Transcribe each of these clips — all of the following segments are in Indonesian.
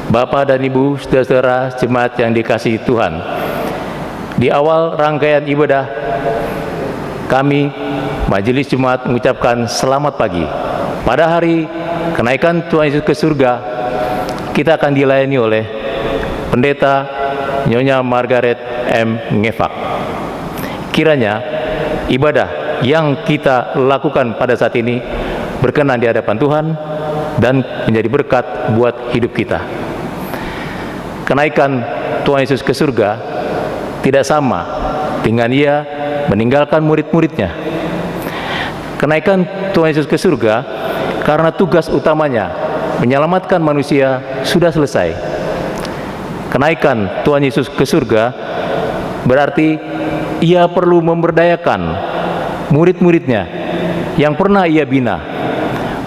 Bapak dan Ibu, saudara-saudara jemaat yang dikasihi Tuhan, di awal rangkaian ibadah, kami Majelis Jemaat mengucapkan selamat pagi. Pada hari kenaikan Tuhan Yesus ke surga, kita akan dilayani oleh Pendeta Nyonya Margaret M. Ngefak. Kiranya ibadah yang kita lakukan pada saat ini berkenan di hadapan Tuhan dan menjadi berkat buat hidup kita. Kenaikan Tuhan Yesus ke surga tidak sama dengan Ia meninggalkan murid-muridnya. Kenaikan Tuhan Yesus ke surga karena tugas utamanya menyelamatkan manusia sudah selesai. Kenaikan Tuhan Yesus ke surga berarti Ia perlu memberdayakan murid-muridnya yang pernah Ia bina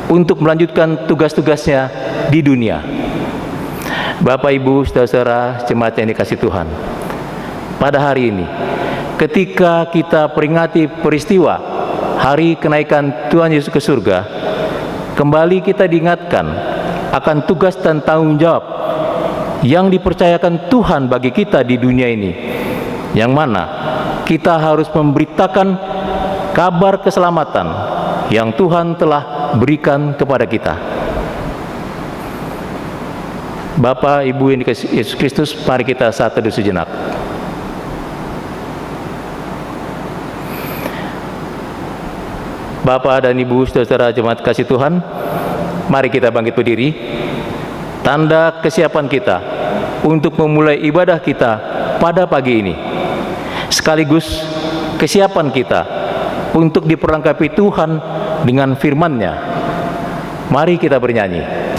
untuk melanjutkan tugas-tugasnya di dunia. Bapak, Ibu, saudara-saudara jemaat yang dikasihi Tuhan, pada hari ini ketika kita peringati peristiwa hari kenaikan Tuhan Yesus ke surga, kembali kita diingatkan akan tugas dan tanggung jawab yang dipercayakan Tuhan bagi kita di dunia ini, yang mana kita harus memberitakan kabar keselamatan yang Tuhan telah berikan kepada kita. Bapak, Ibu yang dikasihi Yesus Kristus, mari kita saat teduh sejenak. Bapak dan Ibu, saudara jemaat kasih Tuhan, mari kita bangkit berdiri. Tanda kesiapan kita untuk memulai ibadah kita pada pagi ini, sekaligus kesiapan kita untuk diperlengkapi Tuhan dengan firman-Nya. Mari kita bernyanyi.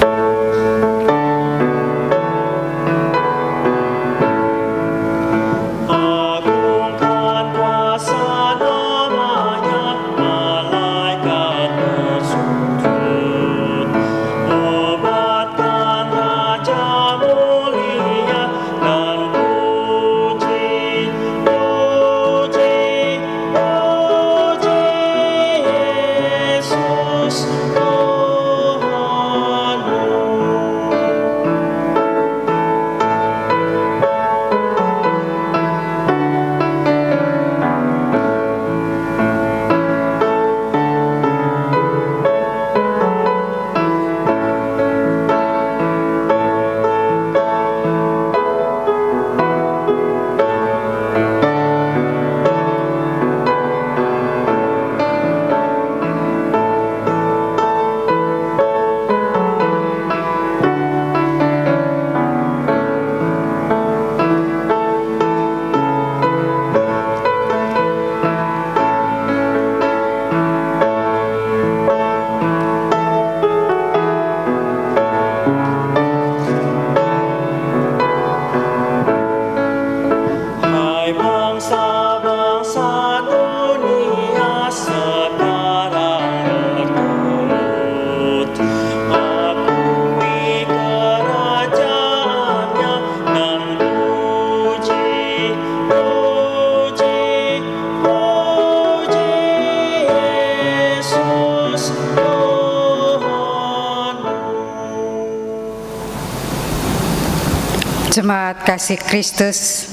Jemaat kasih Kristus,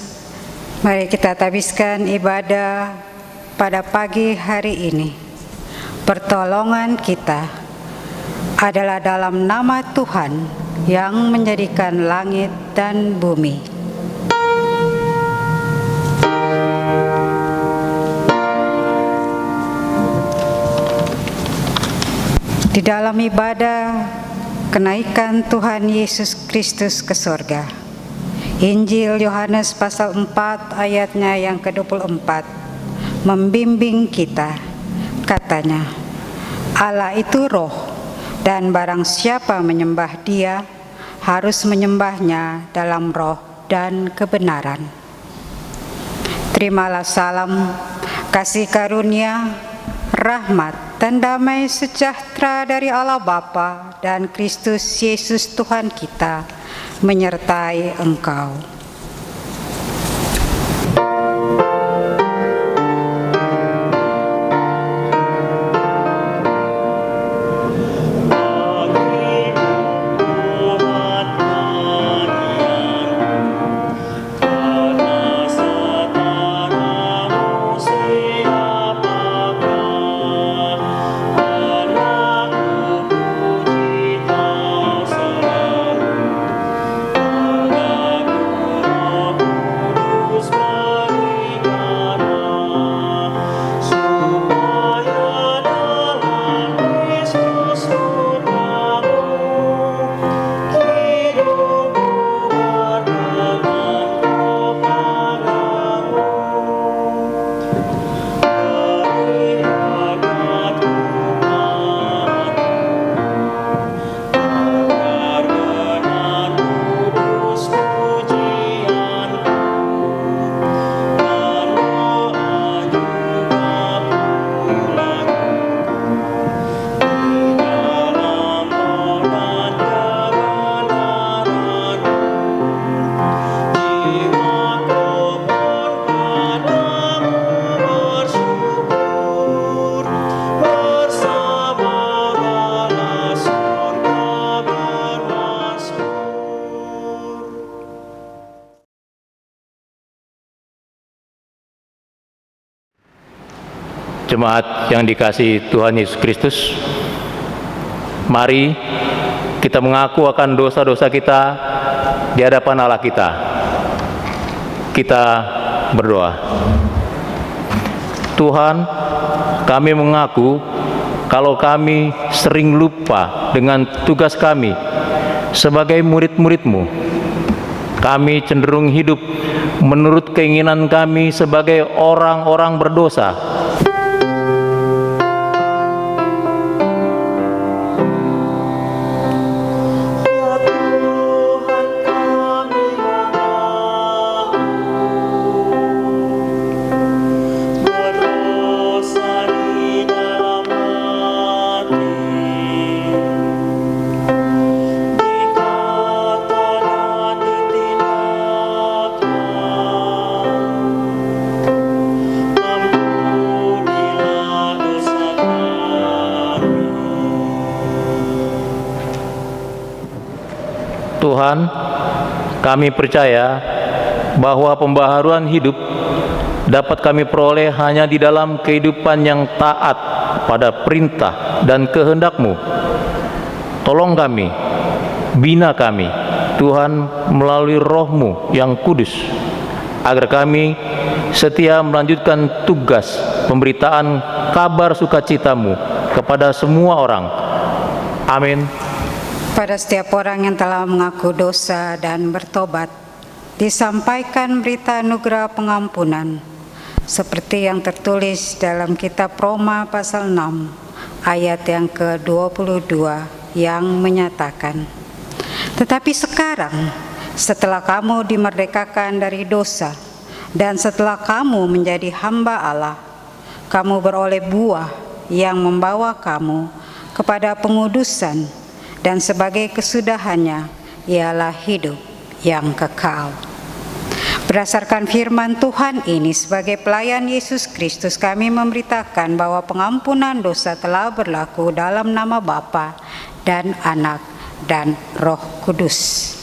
mari kita tabiskan ibadah pada pagi hari ini. Pertolongan kita adalah dalam nama Tuhan yang menjadikan langit dan bumi. Di dalam ibadah kenaikan Tuhan Yesus Kristus ke surga, Injil Yohanes pasal 4 ayatnya yang ke-24 membimbing kita. Katanya, Allah itu roh, dan barang siapa menyembah Dia harus menyembahnya dalam roh dan kebenaran. Terimalah salam, kasih karunia, rahmat dan damai sejahtera dari Allah Bapa dan Kristus Yesus Tuhan kita menyertai engkau. Bagi umat Jemaat yang dikasihi Tuhan Yesus Kristus, mari kita mengaku akan dosa-dosa kita di hadapan Allah kita. Kita berdoa. Tuhan, kami mengaku kalau kami sering lupa dengan tugas kami sebagai murid-murid-Mu. Kami cenderung hidup menurut keinginan kami sebagai orang-orang berdosa. Tuhan, kami percaya bahwa pembaharuan hidup dapat kami peroleh hanya di dalam kehidupan yang taat pada perintah dan kehendak-Mu. Tolong kami, bina kami, Tuhan, melalui Roh-Mu yang kudus, agar kami setia melanjutkan tugas pemberitaan kabar sukacita-Mu kepada semua orang. Amin. Pada setiap orang yang telah mengaku dosa dan bertobat, disampaikan berita anugerah pengampunan, seperti yang tertulis dalam kitab Roma pasal 6, ayat yang ke-22, yang menyatakan, "Tetapi sekarang, setelah kamu dimerdekakan dari dosa, dan setelah kamu menjadi hamba Allah, kamu beroleh buah yang membawa kamu kepada pengudusan, dan sebagai kesudahannya ialah hidup yang kekal." Berdasarkan firman Tuhan ini, sebagai pelayan Yesus Kristus, kami memberitakan bahwa pengampunan dosa telah berlaku dalam nama Bapa dan Anak dan Roh Kudus.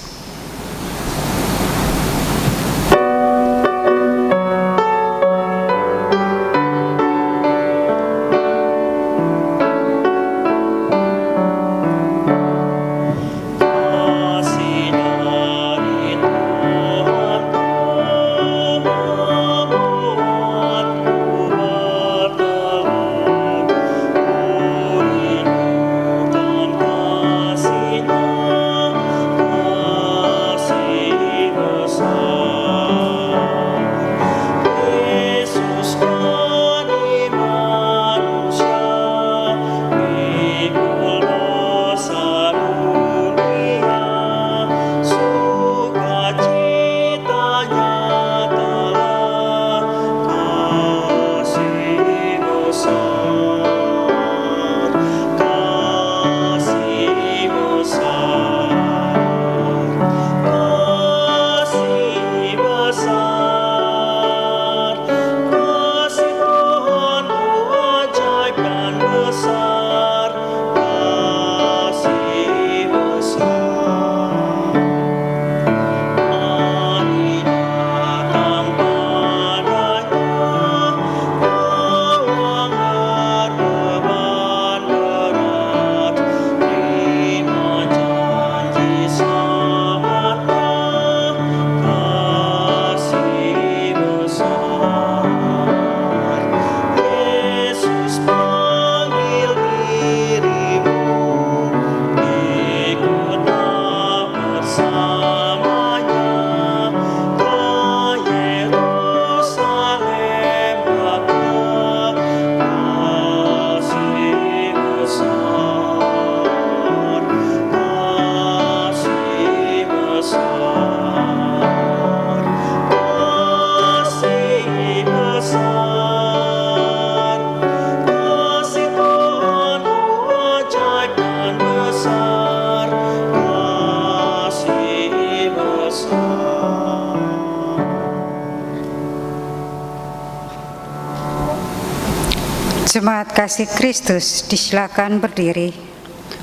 Jemaat kasih Kristus, disilakan berdiri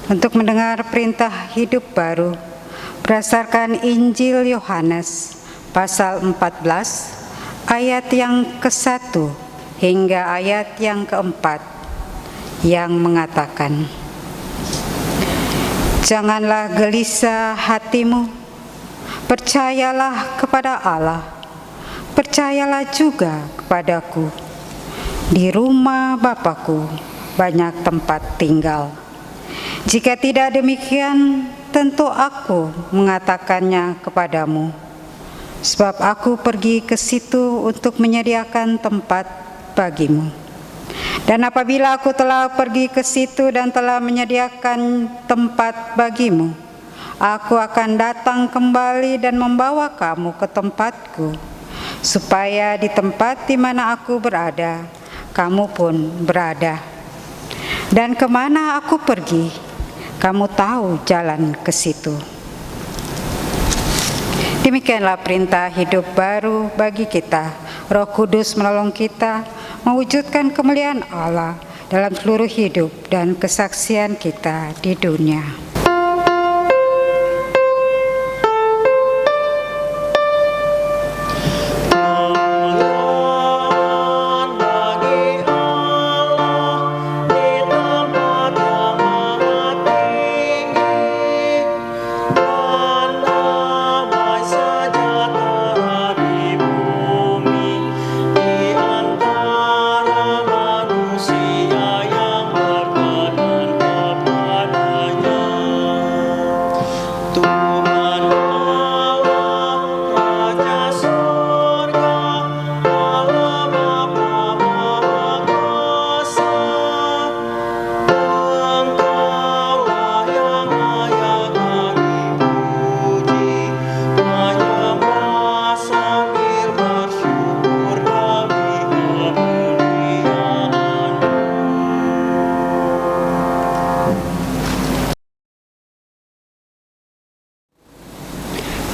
untuk mendengar perintah hidup baru berdasarkan Injil Yohanes pasal 14 ayat yang ke-1 hingga ayat yang keempat yang mengatakan, "Janganlah gelisah hatimu, percayalah kepada Allah, percayalah juga kepadaku. Di rumah Bapakku banyak tempat tinggal. Jika tidak demikian, tentu aku mengatakannya kepadamu. Sebab aku pergi ke situ untuk menyediakan tempat bagimu. Dan apabila aku telah pergi ke situ dan telah menyediakan tempat bagimu, aku akan datang kembali dan membawa kamu ke tempatku, supaya di tempat di mana aku berada, kamu pun berada. Dan kemana aku pergi, kamu tahu jalan ke situ." Demikianlah perintah hidup baru bagi kita. Roh Kudus menolong kita mewujudkan kemuliaan Allah dalam seluruh hidup dan kesaksian kita di dunia.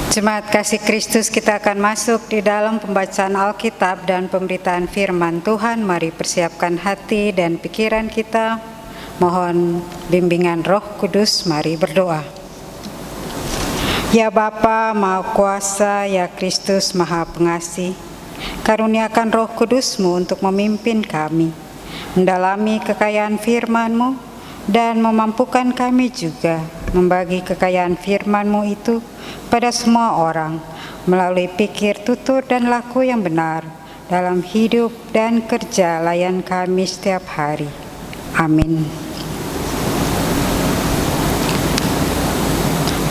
Jemaat kasih Kristus, kita akan masuk di dalam pembacaan Alkitab dan pemberitaan firman Tuhan. Mari persiapkan hati dan pikiran kita. Mohon bimbingan Roh Kudus, mari berdoa. Ya Bapa Maha Kuasa, ya Kristus Maha Pengasih, karuniakan Roh Kudus-Mu untuk memimpin kami, mendalami kekayaan firman-Mu, dan memampukan kami juga membagi kekayaan firman-Mu itu pada semua orang melalui pikir, tutur, dan laku yang benar dalam hidup dan kerja layan kami setiap hari. Amin.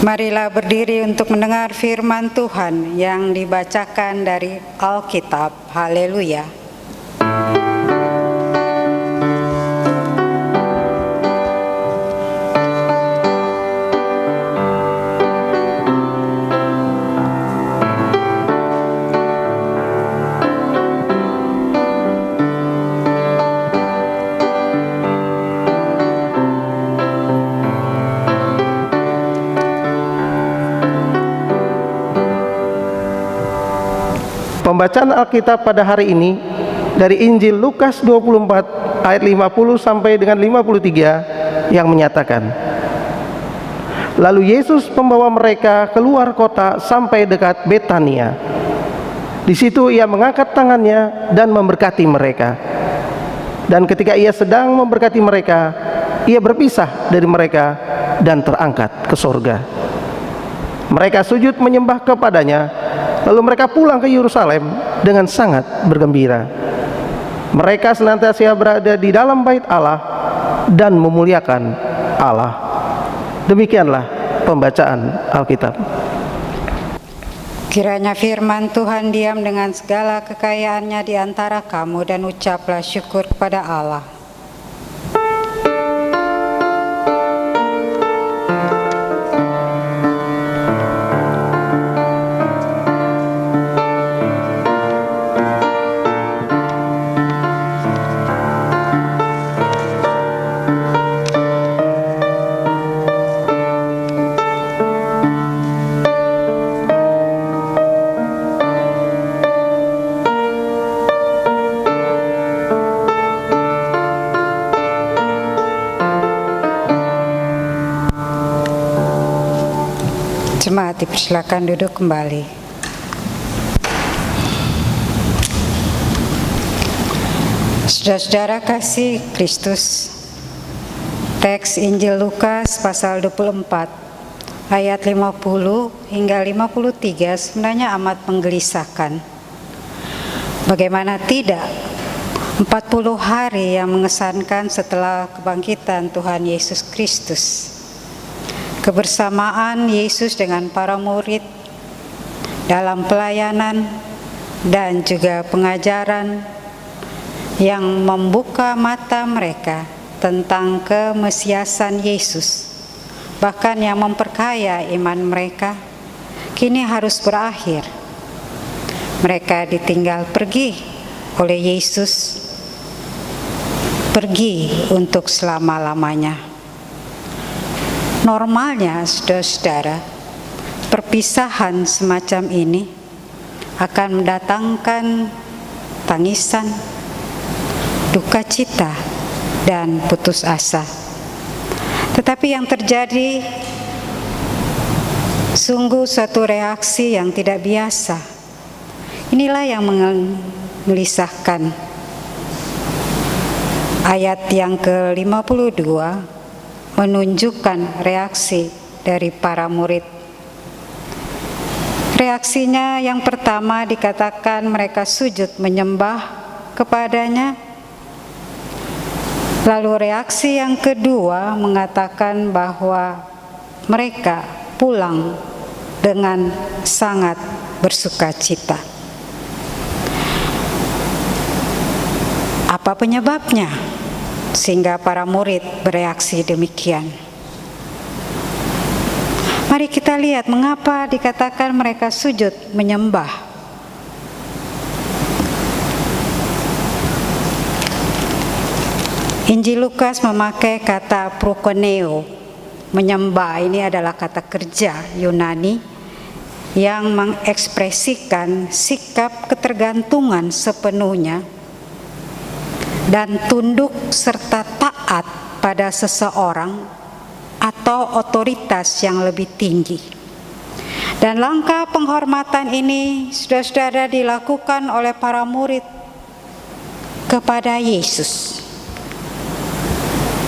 Marilah berdiri untuk mendengar firman Tuhan yang dibacakan dari Alkitab. Haleluya. Pembacaan Alkitab pada hari ini dari Injil Lukas 24 ayat 50 sampai dengan 53 yang menyatakan, "Lalu Yesus membawa mereka keluar kota sampai dekat Betania. Di situ ia mengangkat tangannya dan memberkati mereka. Dan ketika ia sedang memberkati mereka, ia berpisah dari mereka dan terangkat ke surga. Mereka sujud menyembah kepadanya. Lalu mereka pulang ke Yerusalem dengan sangat bergembira. Mereka senantiasa berada di dalam bait Allah dan memuliakan Allah." Demikianlah pembacaan Alkitab. Kiranya firman Tuhan diam dengan segala kekayaannya di antara kamu, dan ucaplah syukur kepada Allah. Jemaat dipersilakan duduk kembali. Saudara-saudara kasih Kristus, teks Injil Lukas pasal 24 ayat 50 hingga 53 sebenarnya amat menggelisahkan. Bagaimana tidak, 40 hari yang mengesankan setelah kebangkitan Tuhan Yesus Kristus, kebersamaan Yesus dengan para murid dalam pelayanan dan juga pengajaran yang membuka mata mereka tentang kemesiasan Yesus, bahkan yang memperkaya iman mereka, kini harus berakhir. Mereka ditinggal pergi oleh Yesus, pergi untuk selama-lamanya. Normalnya, saudara-saudara, perpisahan semacam ini akan mendatangkan tangisan, duka cita, dan putus asa. Tetapi yang terjadi sungguh suatu reaksi yang tidak biasa. Inilah yang menggelisahkan. Ayat yang ke-52 menunjukkan reaksi dari para murid. Reaksinya yang pertama dikatakan mereka sujud menyembah kepadanya. Lalu reaksi yang kedua mengatakan bahwa mereka pulang dengan sangat bersukacita. Apa penyebabnya sehingga para murid bereaksi demikian? Mari kita lihat mengapa dikatakan mereka sujud menyembah. Injil Lukas memakai kata prokoneo, menyembah. Ini adalah kata kerja Yunani yang mengekspresikan sikap ketergantungan sepenuhnya dan tunduk serta taat pada seseorang atau otoritas yang lebih tinggi. Dan langkah penghormatan ini, saudara-saudara, dilakukan oleh para murid kepada Yesus,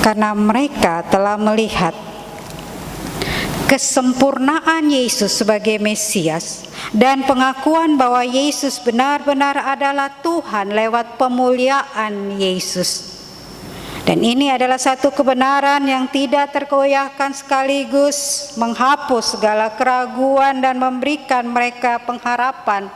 karena mereka telah melihat kesempurnaan Yesus sebagai Mesias dan pengakuan bahwa Yesus benar-benar adalah Tuhan lewat pemuliaan Yesus. Dan ini adalah satu kebenaran yang tidak tergoyahkan, sekaligus menghapus segala keraguan dan memberikan mereka pengharapan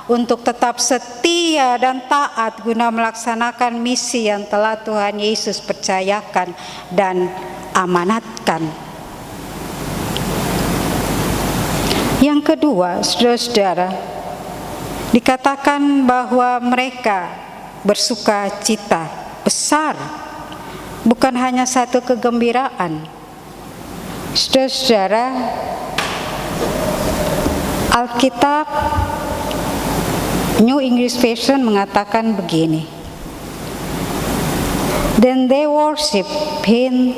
untuk tetap setia dan taat guna melaksanakan misi yang telah Tuhan Yesus percayakan dan amanatkan. Yang kedua, saudara-saudara, dikatakan bahwa mereka bersuka cita besar, bukan hanya satu kegembiraan. Saudara-saudara, Alkitab New English Version mengatakan begini, "Then they worship Him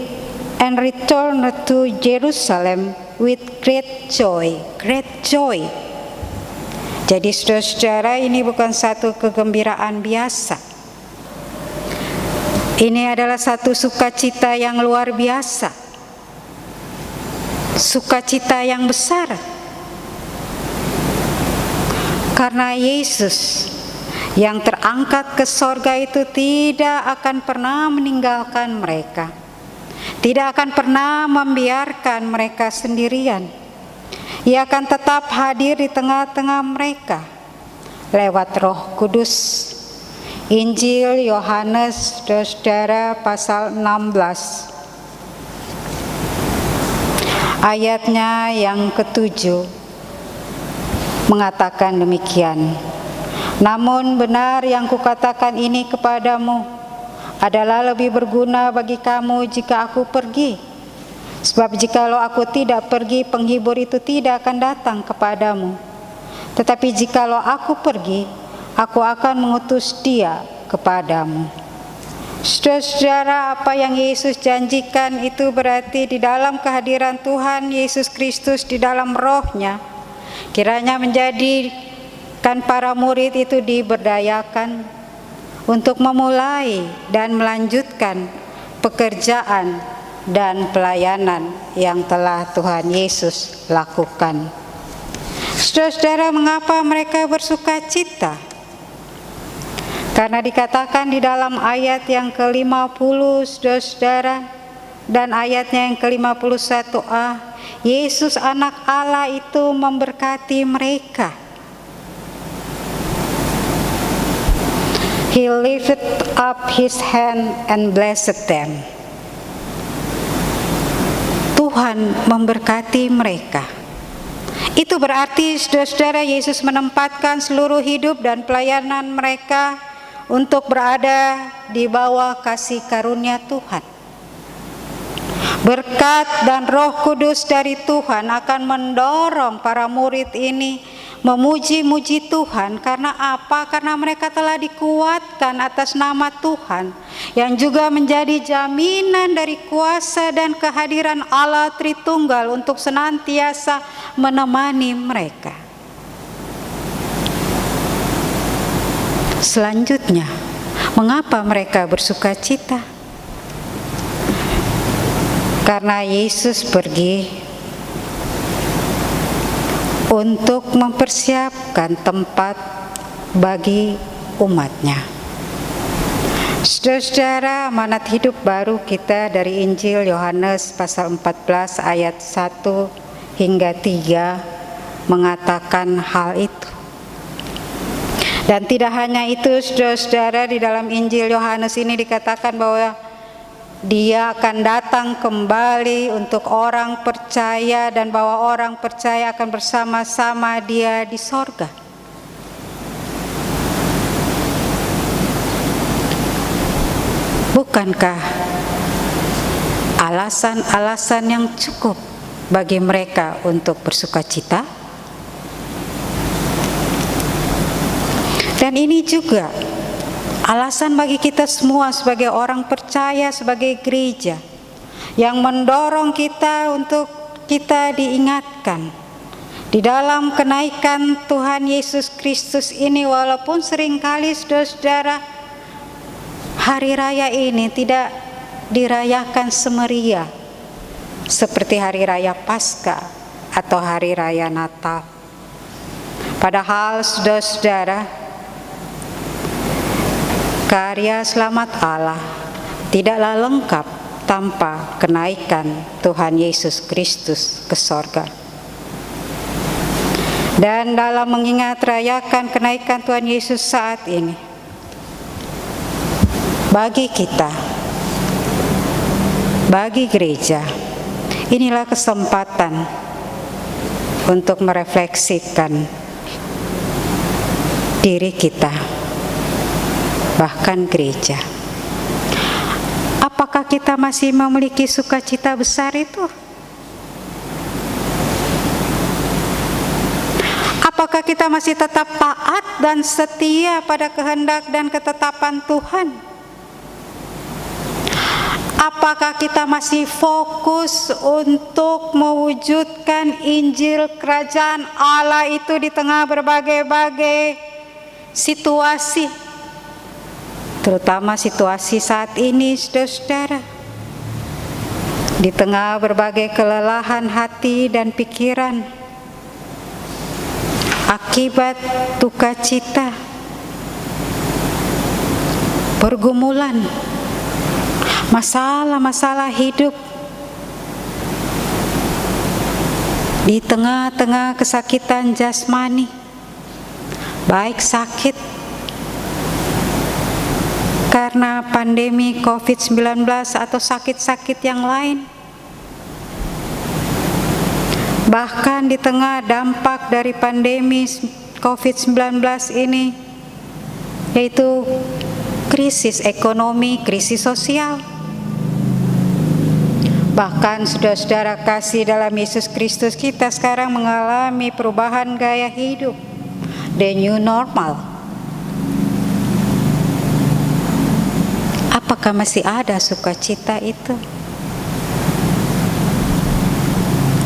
and returned to Jerusalem with great joy." Great joy. Jadi saudara-saudara, ini bukan satu kegembiraan biasa. Ini adalah satu sukacita yang luar biasa. Sukacita yang besar. Karena Yesus yang terangkat ke sorga itu tidak akan pernah meninggalkan mereka. Tidak akan pernah membiarkan mereka sendirian. Ia akan tetap hadir di tengah-tengah mereka lewat Roh Kudus. Injil Yohanes, saudara, pasal 16. Ayatnya yang ke-7 mengatakan demikian, "Namun benar yang kukatakan ini kepadamu adalah lebih berguna bagi kamu jika aku pergi. Sebab jikalau aku tidak pergi, penghibur itu tidak akan datang kepadamu. Tetapi jikalau aku pergi, aku akan mengutus dia kepadamu." Saudara-saudara, apa yang Yesus janjikan itu berarti di dalam kehadiran Tuhan Yesus Kristus di dalam rohnya, kiranya menjadikan para murid itu diberdayakan untuk memulai dan melanjutkan pekerjaan dan pelayanan yang telah Tuhan Yesus lakukan. Saudara-saudara, mengapa mereka bersuka cita? Karena dikatakan di dalam ayat yang ke-50, saudara-saudara, dan ayatnya yang ke-51a, Yesus anak Allah itu memberkati mereka. He lifted up his hand and blessed them. Tuhan memberkati mereka. Itu berarti, saudara-saudara, Yesus menempatkan seluruh hidup dan pelayanan mereka untuk berada di bawah kasih karunia Tuhan. Berkat dan Roh Kudus dari Tuhan akan mendorong para murid ini memuji-muji Tuhan. Karena apa? Karena mereka telah dikuatkan atas nama Tuhan, yang juga menjadi jaminan dari kuasa dan kehadiran Allah Tritunggal untuk senantiasa menemani mereka. Selanjutnya, mengapa mereka bersuka cita? Karena Yesus pergi untuk mempersiapkan tempat bagi umatnya. Saudara-saudara, amanat hidup baru kita dari Injil Yohanes pasal 14 ayat 1 hingga 3 mengatakan hal itu. Dan tidak hanya itu, saudara-saudara, di dalam Injil Yohanes ini dikatakan bahwa Dia akan datang kembali untuk orang percaya, dan bahwa orang percaya akan bersama-sama Dia di sorga. Bukankah alasan-alasan yang cukup bagi mereka untuk bersuka cita? Dan ini juga alasan bagi kita semua sebagai orang percaya, sebagai gereja, yang mendorong kita untuk kita diingatkan di dalam kenaikan Tuhan Yesus Kristus ini. Walaupun seringkali, saudara-saudara, hari raya ini tidak dirayakan semeriah seperti hari raya Paskah atau hari raya Natal. Padahal, saudara-saudara, karya selamat Allah tidaklah lengkap tanpa kenaikan Tuhan Yesus Kristus ke sorga. Dan dalam mengingat rayakan kenaikan Tuhan Yesus saat ini, bagi kita, bagi gereja, inilah kesempatan untuk merefleksikan diri kita, bahkan gereja. Apakah kita masih memiliki sukacita besar itu? Apakah kita masih tetap taat dan setia pada kehendak dan ketetapan Tuhan? Apakah kita masih fokus untuk mewujudkan Injil Kerajaan Allah itu di tengah berbagai-bagai situasi, terutama situasi saat ini, saudara-saudara, di tengah berbagai kelelahan hati dan pikiran akibat duka cita, pergumulan, masalah-masalah hidup, di tengah-tengah kesakitan jasmani, baik sakit karena pandemi COVID-19 atau sakit-sakit yang lain. Bahkan di tengah dampak dari pandemi COVID-19 ini, yaitu krisis ekonomi, krisis sosial. Bahkan saudara-saudara kasih dalam Yesus Kristus, kita sekarang mengalami perubahan gaya hidup, the new normal. Apakah masih ada sukacita itu?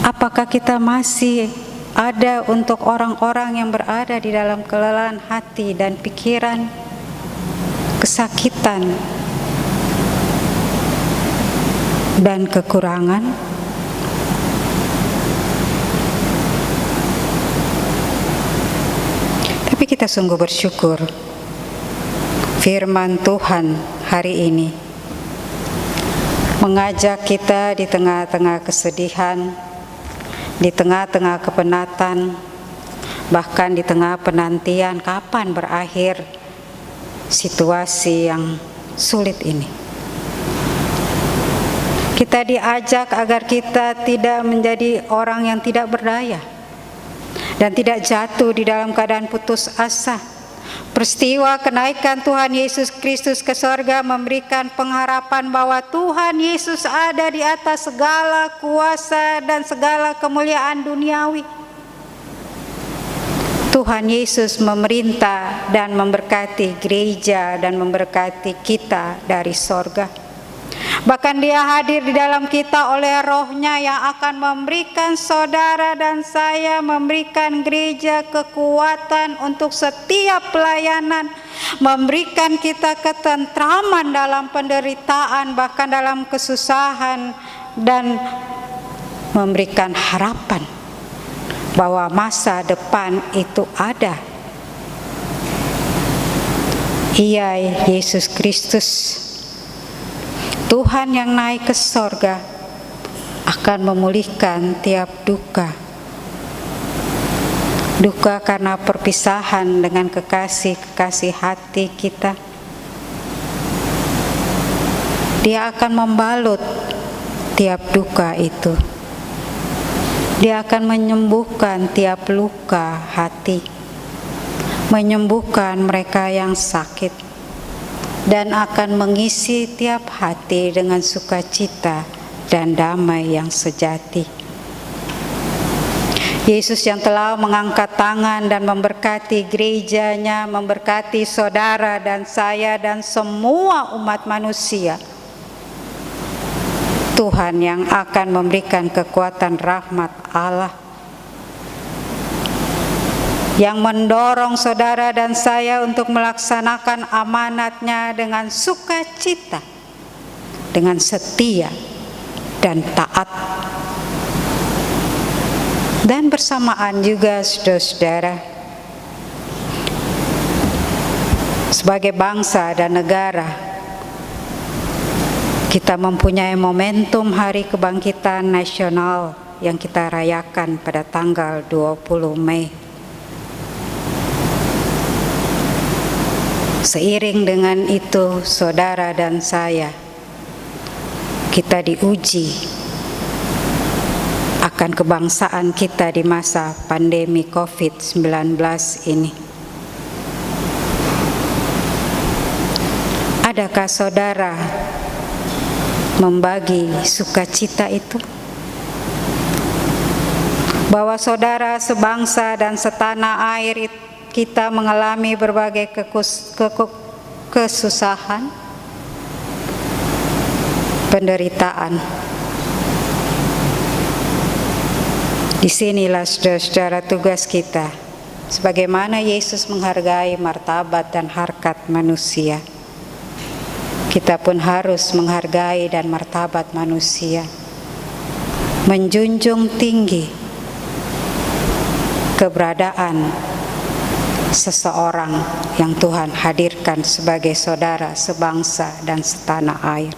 Apakah kita masih ada untuk orang-orang yang berada di dalam kelelahan hati dan pikiran kesakitan, dan kekurangan. Tapi kita sungguh bersyukur firman Tuhan hari ini mengajak kita di tengah-tengah kesedihan, di tengah-tengah kepenatan, bahkan di tengah penantian kapan berakhir situasi yang sulit ini. Kita diajak agar kita tidak menjadi orang yang tidak berdaya dan tidak jatuh di dalam keadaan putus asa. Peristiwa kenaikan Tuhan Yesus Kristus ke sorga memberikan pengharapan bahwa Tuhan Yesus ada di atas segala kuasa dan segala kemuliaan duniawi. Tuhan Yesus memerintah dan memberkati gereja dan memberkati kita dari sorga. Bahkan Dia hadir di dalam kita oleh Roh-Nya yang akan memberikan saudara dan saya, memberikan gereja kekuatan untuk setiap pelayanan, memberikan kita ketentraman dalam penderitaan, bahkan dalam kesusahan, dan memberikan harapan bahwa masa depan itu ada. Ia Yesus Kristus, Tuhan yang naik ke sorga, akan memulihkan tiap duka. Duka karena perpisahan dengan kekasih-kekasih hati kita. Dia akan membalut tiap duka itu. Dia akan menyembuhkan tiap luka hati, menyembuhkan mereka yang sakit, dan akan mengisi tiap hati dengan sukacita dan damai yang sejati. Yesus yang telah mengangkat tangan dan memberkati gerejanya, memberkati saudara dan saya dan semua umat manusia. Tuhan yang akan memberikan kekuatan rahmat Allah, yang mendorong saudara dan saya untuk melaksanakan amanatnya dengan sukacita, dengan setia dan taat. Dan bersamaan juga saudara-saudara, sebagai bangsa dan negara, kita mempunyai momentum Hari Kebangkitan Nasional yang kita rayakan pada tanggal 20 Mei. Seiring dengan itu, saudara dan saya, kita diuji akan kebangsaan kita di masa pandemi COVID-19 ini. Adakah saudara membagi sukacita itu? Bahwa saudara sebangsa dan setanah air kita mengalami berbagai kesusahan, penderitaan. Disinilah saudara-saudara tugas kita, sebagaimana Yesus menghargai martabat dan harkat manusia, kita pun harus menghargai dan martabat manusia, menjunjung tinggi keberadaan seseorang yang Tuhan hadirkan sebagai saudara sebangsa dan setanah air.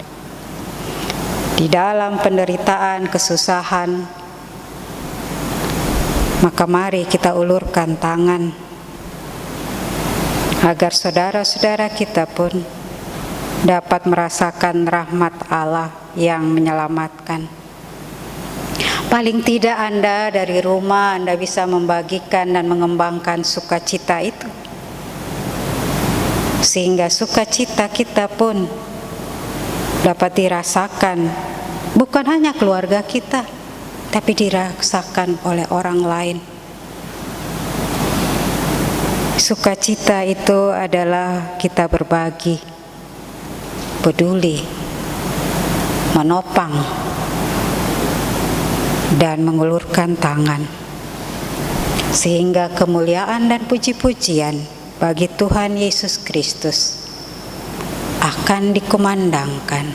Di dalam penderitaan, kesusahan, maka mari kita ulurkan tangan agar saudara-saudara kita pun dapat merasakan rahmat Allah yang menyelamatkan. Paling tidak Anda dari rumah Anda bisa membagikan dan mengembangkan sukacita itu, sehingga sukacita kita pun dapat dirasakan bukan hanya keluarga kita, tapi dirasakan oleh orang lain. Sukacita itu adalah kita berbagi, peduli, menopang, dan mengulurkan tangan, sehingga kemuliaan dan puji-pujian bagi Tuhan Yesus Kristus akan dikumandangkan,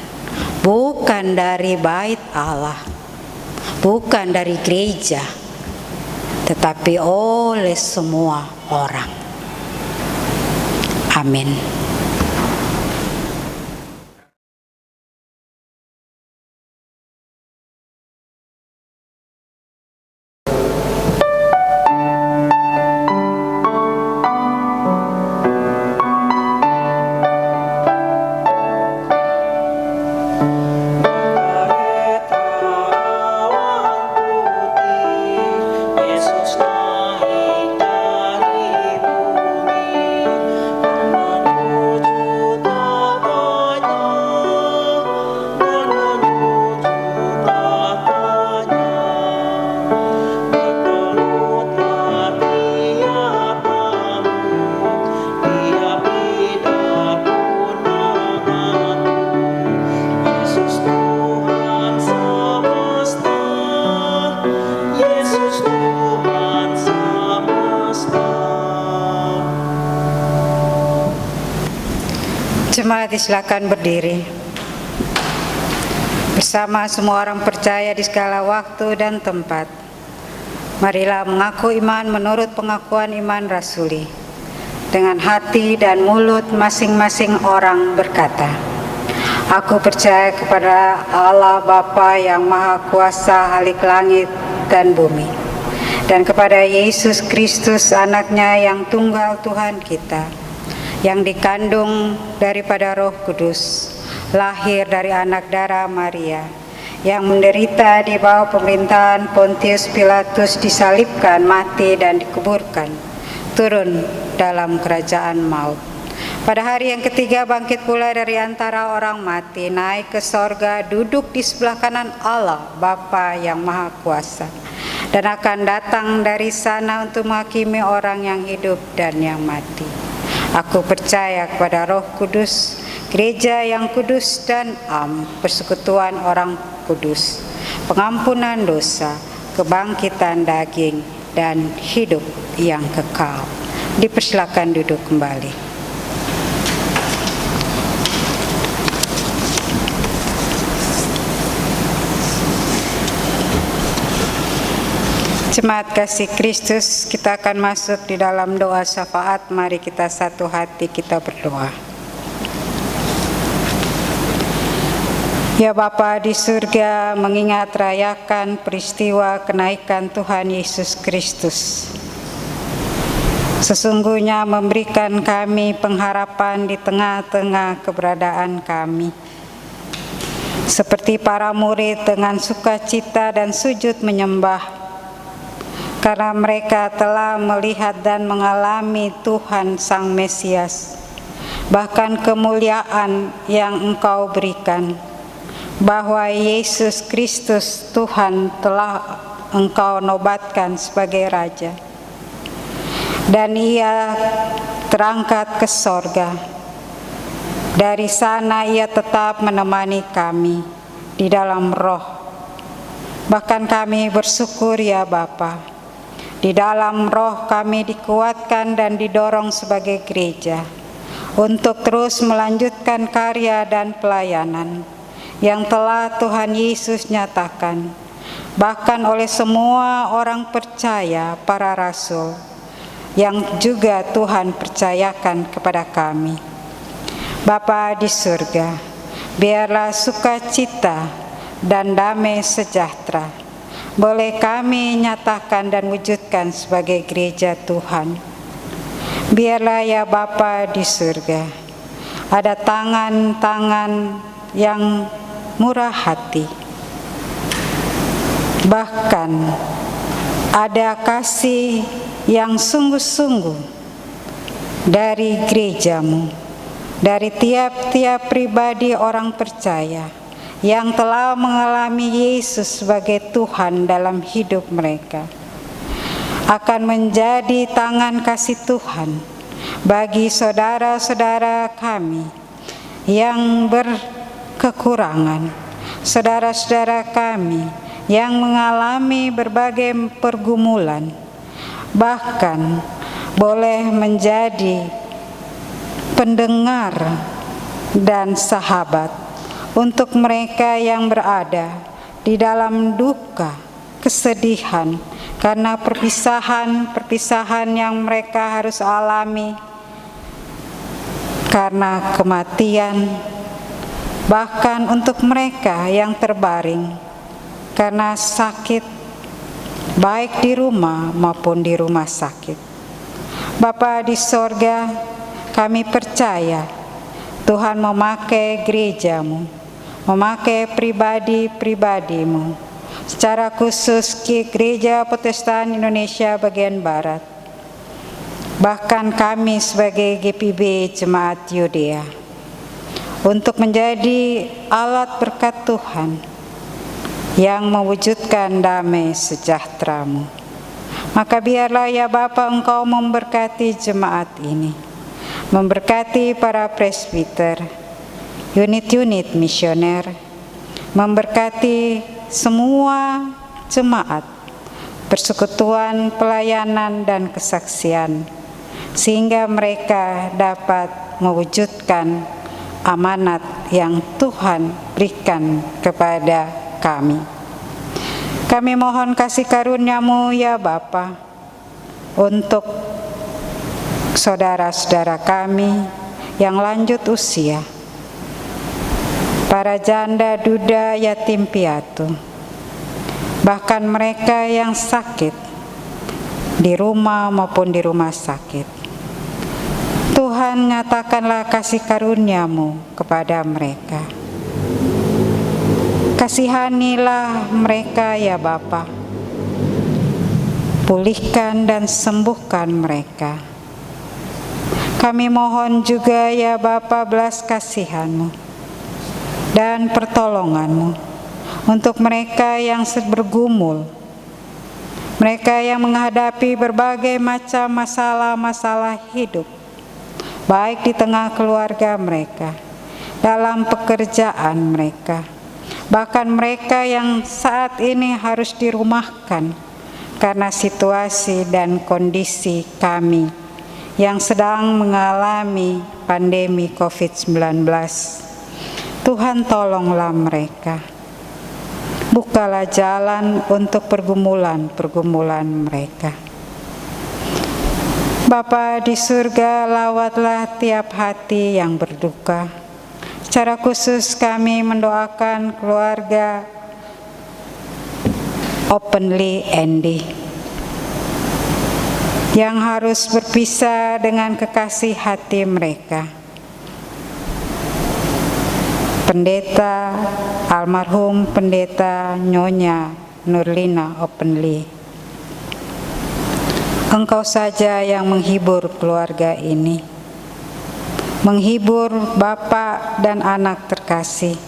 bukan dari bait Allah, bukan dari gereja, tetapi oleh semua orang. Amin. Jemaat silakan berdiri. Bersama semua orang percaya di segala waktu dan tempat, marilah mengaku iman menurut pengakuan iman rasuli. Dengan hati dan mulut masing-masing orang berkata, aku percaya kepada Allah Bapa yang Maha Kuasa Halik langit dan bumi, dan kepada Yesus Kristus anaknya yang tunggal Tuhan kita, yang dikandung daripada Roh Kudus, lahir dari anak darah Maria, yang menderita di bawah pemerintahan Pontius Pilatus, disalibkan, mati dan dikuburkan, turun dalam kerajaan maut. Pada hari yang ketiga bangkit pula dari antara orang mati, naik ke sorga, duduk di sebelah kanan Allah Bapa yang Maha Kuasa, dan akan datang dari sana untuk menghakimi orang yang hidup dan yang mati. Aku percaya kepada Roh Kudus, gereja yang kudus dan persekutuan orang kudus, pengampunan dosa, kebangkitan daging, dan hidup yang kekal. Dipersilakan duduk kembali. Jemaat kasih Kristus, kita akan masuk di dalam doa syafaat. Mari kita satu hati kita berdoa. Ya Bapa di surga, mengingat rayakan peristiwa kenaikan Tuhan Yesus Kristus, sesungguhnya memberikan kami pengharapan di tengah-tengah keberadaan kami. Seperti para murid dengan sukacita dan sujud menyembah, karena mereka telah melihat dan mengalami Tuhan Sang Mesias, bahkan kemuliaan yang Engkau berikan, bahwa Yesus Kristus Tuhan telah Engkau nobatkan sebagai Raja, dan Ia terangkat ke sorga. Dari sana Ia tetap menemani kami di dalam roh. Bahkan kami bersyukur ya Bapa, di dalam roh kami dikuatkan dan didorong sebagai gereja untuk terus melanjutkan karya dan pelayanan yang telah Tuhan Yesus nyatakan, bahkan oleh semua orang percaya, para rasul, yang juga Tuhan percayakan kepada kami. Bapa di surga, biarlah sukacita dan damai sejahtera boleh kami nyatakan dan wujudkan sebagai gereja Tuhan. Biarlah ya Bapa di surga, ada tangan-tangan yang murah hati, bahkan ada kasih yang sungguh-sungguh dari gerejamu, dari tiap-tiap pribadi orang percaya yang telah mengalami Yesus sebagai Tuhan dalam hidup mereka, akan menjadi tangan kasih Tuhan bagi saudara-saudara kami yang berkekurangan, saudara-saudara kami yang mengalami berbagai pergumulan, bahkan boleh menjadi pendengar dan sahabat untuk mereka yang berada di dalam duka, kesedihan, karena perpisahan yang mereka harus alami karena kematian, bahkan untuk mereka yang terbaring karena sakit, baik di rumah maupun di rumah sakit. Bapa di sorga, kami percaya Tuhan memakai gerejamu, memakai pribadi-pribadimu, secara khusus Gereja Protestan Indonesia bagian Barat, bahkan kami sebagai GPB Jemaat Yudea, untuk menjadi alat berkat Tuhan yang mewujudkan damai sejahtera-Mu. Maka biarlah ya Bapa, Engkau memberkati jemaat ini, memberkati para presbiter, unit-unit misioner, memberkati semua jemaat, persekutuan, pelayanan, dan kesaksian, sehingga mereka dapat mewujudkan amanat yang Tuhan berikan kepada kami. Kami mohon kasih karunia-Mu ya Bapa, untuk saudara-saudara kami yang lanjut usia, para janda, duda, yatim piatu, bahkan mereka yang sakit di rumah maupun di rumah sakit. Tuhan, nyatakanlah kasih karunia-Mu kepada mereka. Kasihanilah mereka ya Bapa, pulihkan dan sembuhkan mereka. Kami mohon juga ya Bapa, belas kasihan-Mu dan pertolongan-Mu untuk mereka yang bergumul, mereka yang menghadapi berbagai macam masalah-masalah hidup, baik di tengah keluarga mereka, dalam pekerjaan mereka, bahkan mereka yang saat ini harus dirumahkan karena situasi dan kondisi kami yang sedang mengalami pandemi COVID-19. Tuhan, tolonglah mereka. Bukalah jalan untuk pergumulan-pergumulan mereka. Bapa di surga, lawatlah tiap hati yang berduka. Secara khusus kami mendoakan keluarga Openly Andy yang harus berpisah dengan kekasih hati mereka, Pendeta almarhum Pendeta Nyonya Nurlina Openly. Engkau saja yang menghibur keluarga ini, menghibur bapak dan anak terkasih,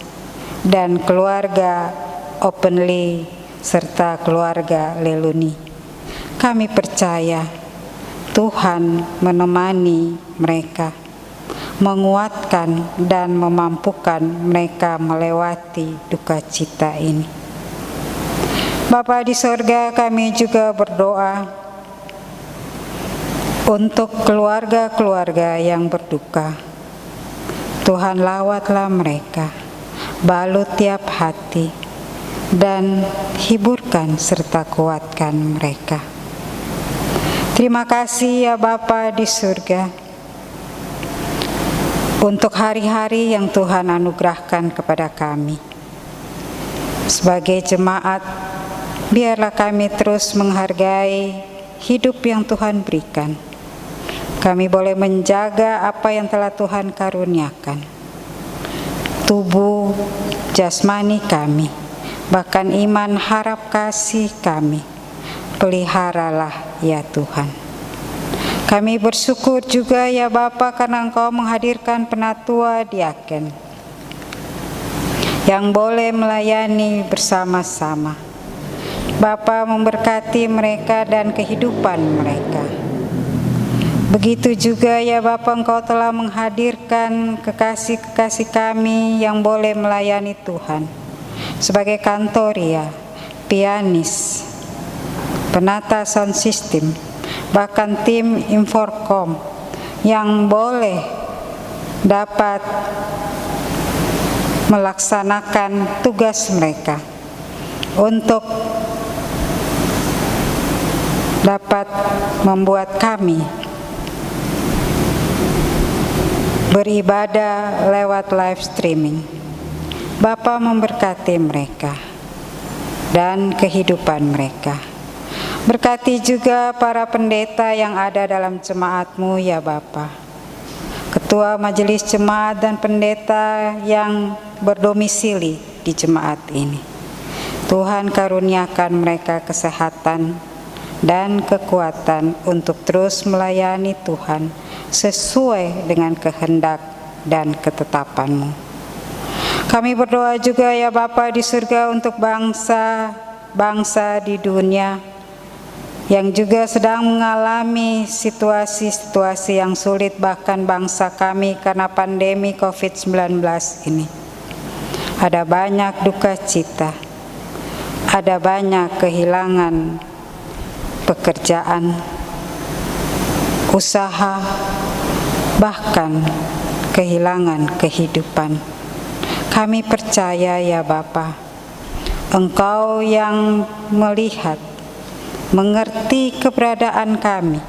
dan keluarga Openly serta keluarga Leluni. Kami percaya Tuhan menemani mereka, menguatkan dan memampukan mereka melewati duka cita ini. Bapa di sorga, kami juga berdoa untuk keluarga-keluarga yang berduka. Tuhan, lawatlah mereka, balut tiap hati, dan hiburkan serta kuatkan mereka. Terima kasih ya Bapa di surga, untuk hari-hari yang Tuhan anugerahkan kepada kami. Sebagai jemaat, biarlah kami terus menghargai hidup yang Tuhan berikan. Kami boleh menjaga apa yang telah Tuhan karuniakan. Tubuh, jasmani kami, bahkan iman, harap, kasih kami, peliharalah ya Tuhan. Kami bersyukur juga ya Bapa, karena Engkau menghadirkan penatua diaken yang boleh melayani bersama-sama. Bapa, memberkati mereka dan kehidupan mereka. Begitu juga ya Bapa, Engkau telah menghadirkan kekasih-kekasih kami yang boleh melayani Tuhan sebagai kantoria, pianis, penata sound system, bahkan tim Inforkom yang boleh dapat melaksanakan tugas mereka untuk dapat membuat kami beribadah lewat live streaming. Bapa memberkati mereka dan kehidupan mereka. Berkati juga para pendeta yang ada dalam jemaat-Mu ya Bapa. Ketua majelis jemaat dan pendeta yang berdomisili di jemaat ini. Tuhan karuniakan mereka kesehatan dan kekuatan untuk terus melayani Tuhan sesuai dengan kehendak dan ketetapan-Mu. Kami berdoa juga ya Bapa di surga untuk bangsa-bangsa di dunia yang juga sedang mengalami situasi-situasi yang sulit, bahkan bangsa kami karena pandemi COVID-19 ini. Ada banyak duka cita, ada banyak kehilangan pekerjaan, usaha, bahkan kehilangan kehidupan. Kami percaya ya Bapa, Engkau yang melihat, mengerti keberadaan kami,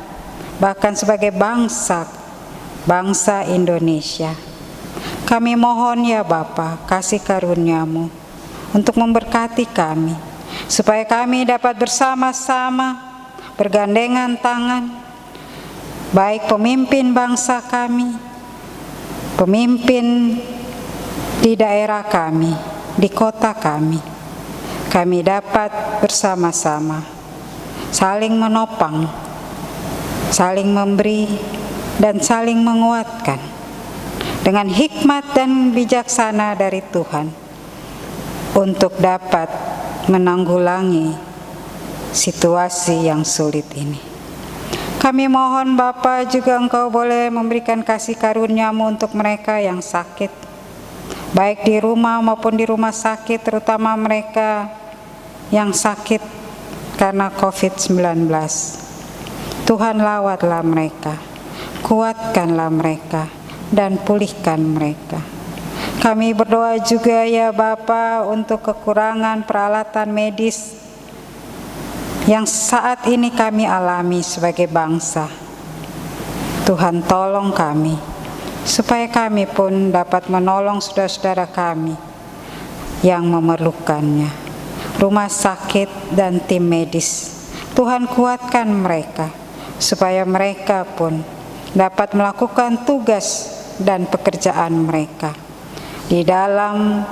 bahkan sebagai bangsa Indonesia. Kami mohon ya Bapa, kasih karunia-Mu untuk memberkati kami, supaya kami dapat bersama-sama bergandengan tangan, baik pemimpin bangsa kami, pemimpin di daerah kami, di kota kami dapat bersama-sama saling menopang, saling memberi, dan saling menguatkan dengan hikmat dan bijaksana dari Tuhan untuk dapat menanggulangi situasi yang sulit ini. Kami mohon Bapa juga Engkau boleh memberikan kasih karunia-Mu untuk mereka yang sakit, baik di rumah maupun di rumah sakit, terutama mereka yang sakit karena COVID-19. Tuhan lawatlah mereka, kuatkanlah mereka, dan pulihkan mereka. Kami berdoa juga ya Bapa untuk kekurangan peralatan medis yang saat ini kami alami sebagai bangsa. Tuhan tolong kami, supaya kami pun dapat menolong saudara-saudara kami yang memerlukannya. Rumah sakit dan tim medis, Tuhan kuatkan mereka, supaya mereka pun dapat melakukan tugas dan pekerjaan mereka di dalam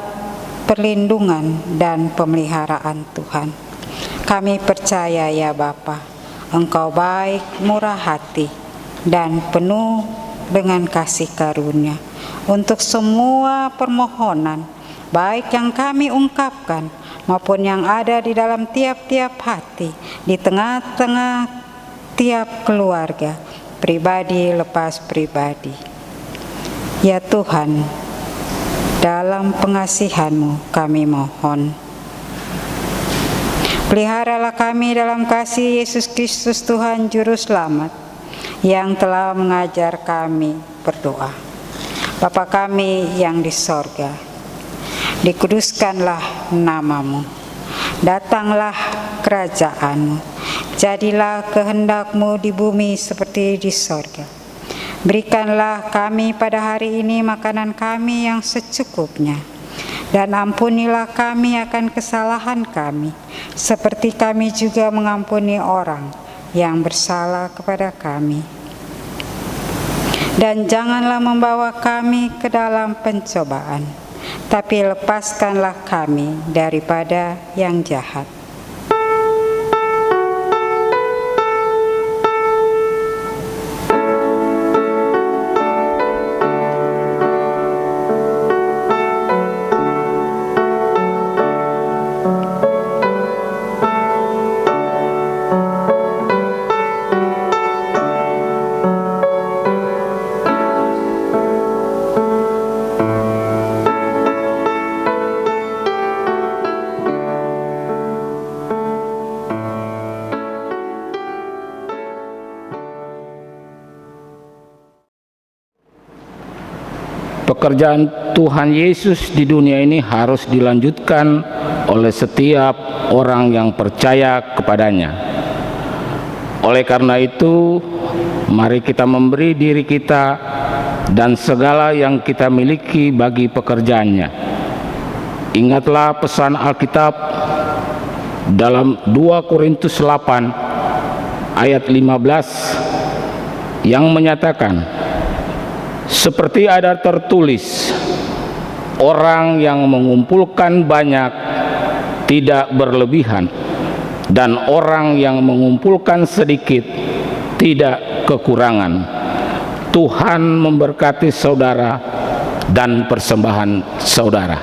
perlindungan dan pemeliharaan Tuhan. Kami percaya ya Bapa, Engkau baik, murah hati, dan penuh dengan kasih karunia untuk semua permohonan, baik yang kami ungkapkan maupun yang ada di dalam tiap-tiap hati, di tengah-tengah tiap keluarga, pribadi lepas pribadi. Ya Tuhan, dalam pengasihan-Mu kami mohon, peliharalah kami dalam kasih Yesus Kristus Tuhan Juru Selamat, yang telah mengajar kami berdoa. Bapa kami yang di sorga, dikuduskanlah nama-Mu, datanglah kerajaan-Mu, jadilah kehendak-Mu di bumi seperti di sorga. Berikanlah kami pada hari ini makanan kami yang secukupnya, dan ampunilah kami akan kesalahan kami, seperti kami juga mengampuni orang yang bersalah kepada kami. Dan janganlah membawa kami ke dalam pencobaan, tapi lepaskanlah kami daripada yang jahat. pekerjaan Tuhan Yesus di dunia ini harus dilanjutkan oleh setiap orang yang percaya kepadanya. Oleh karena itu, mari kita memberi diri kita dan segala yang kita miliki bagi pekerjaannya. Ingatlah pesan Alkitab dalam 2 Korintus 8 ayat 15 yang menyatakan, seperti ada tertulis, orang yang mengumpulkan banyak tidak berlebihan, dan orang yang mengumpulkan sedikit tidak kekurangan. Tuhan memberkati saudara dan persembahan saudara.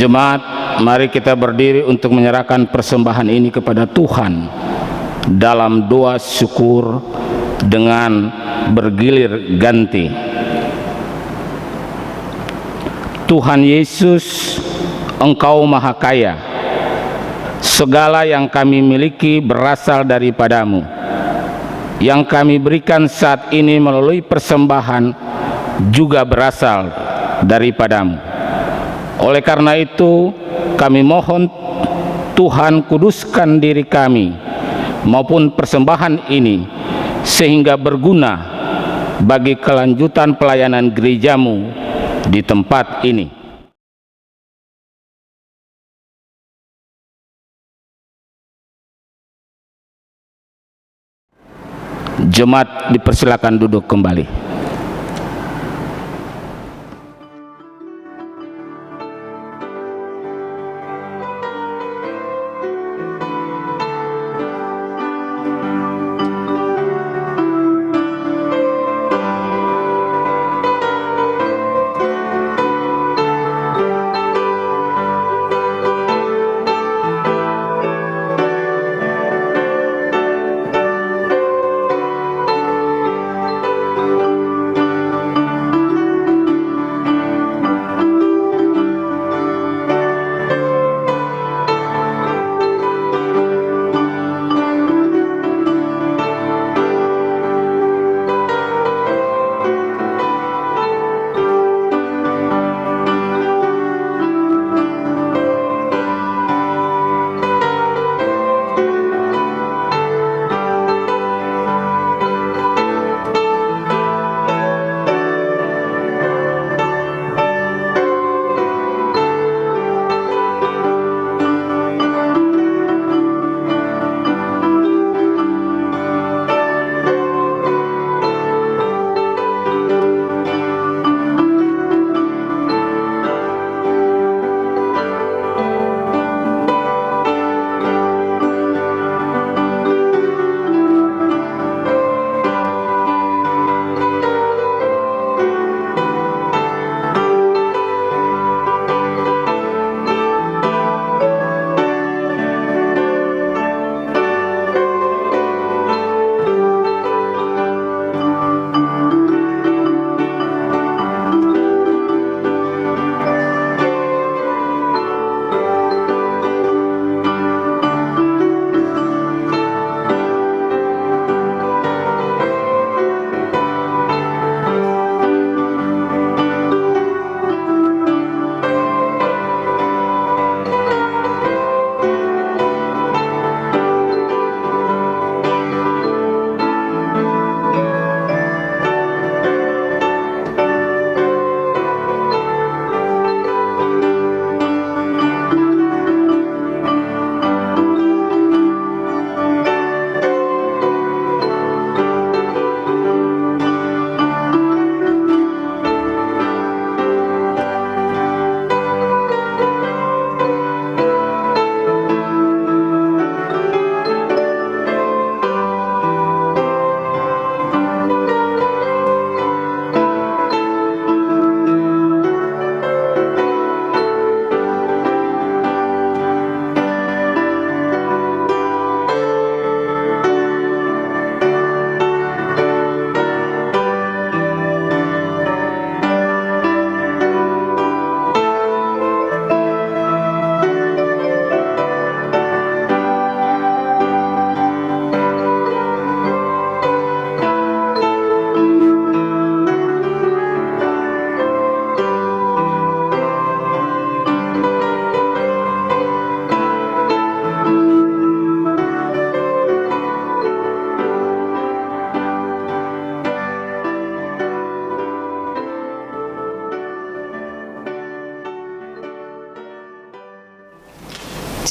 Jemaat, mari kita berdiri untuk menyerahkan persembahan ini kepada Tuhan dalam doa syukur dengan bergilir ganti. Tuhan Yesus, Engkau Maha Kaya. Segala yang kami miliki berasal daripadamu. Yang kami berikan saat ini melalui persembahan juga berasal daripadamu. Oleh karena itu, kami mohon Tuhan kuduskan diri kami maupun persembahan ini sehingga berguna bagi kelanjutan pelayanan gerejamu di tempat ini. Jemaat dipersilakan duduk kembali.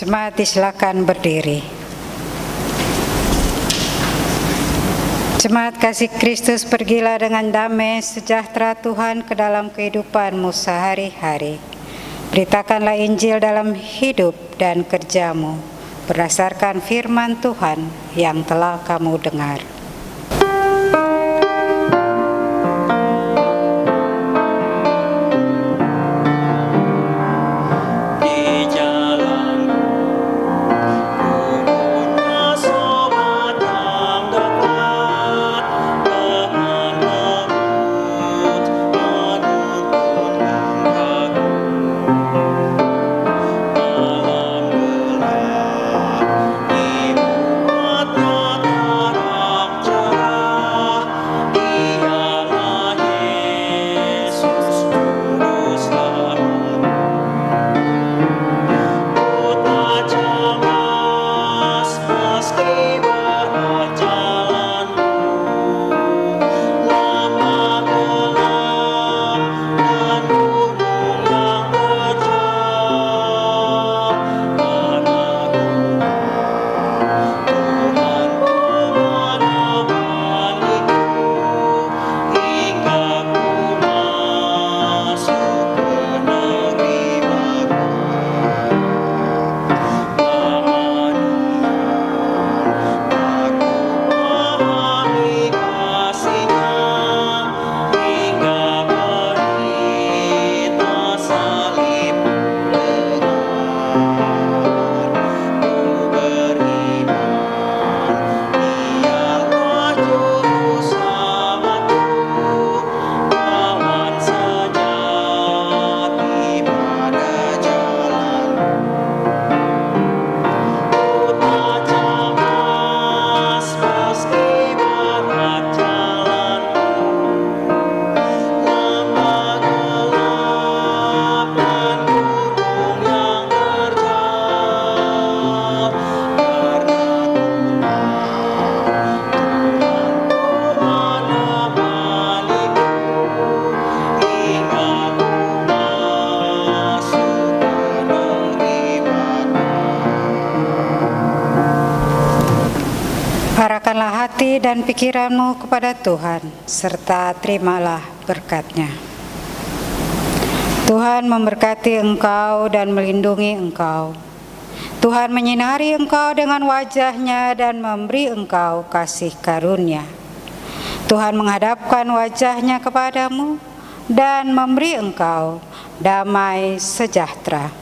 Jemaat silakan berdiri. Jemaat kasih Kristus, pergilah dengan damai sejahtera Tuhan ke dalam kehidupanmu sehari-hari. Beritakanlah Injil dalam hidup dan kerjamu, berdasarkan firman Tuhan yang telah kamu dengar. Arahkanlah hati dan pikiranmu kepada Tuhan, serta terimalah berkat-Nya. Tuhan memberkati engkau dan melindungi engkau. Tuhan menyinari engkau dengan wajah-Nya dan memberi engkau kasih karunia. Tuhan menghadapkan wajah-Nya kepadamu dan memberi engkau damai sejahtera.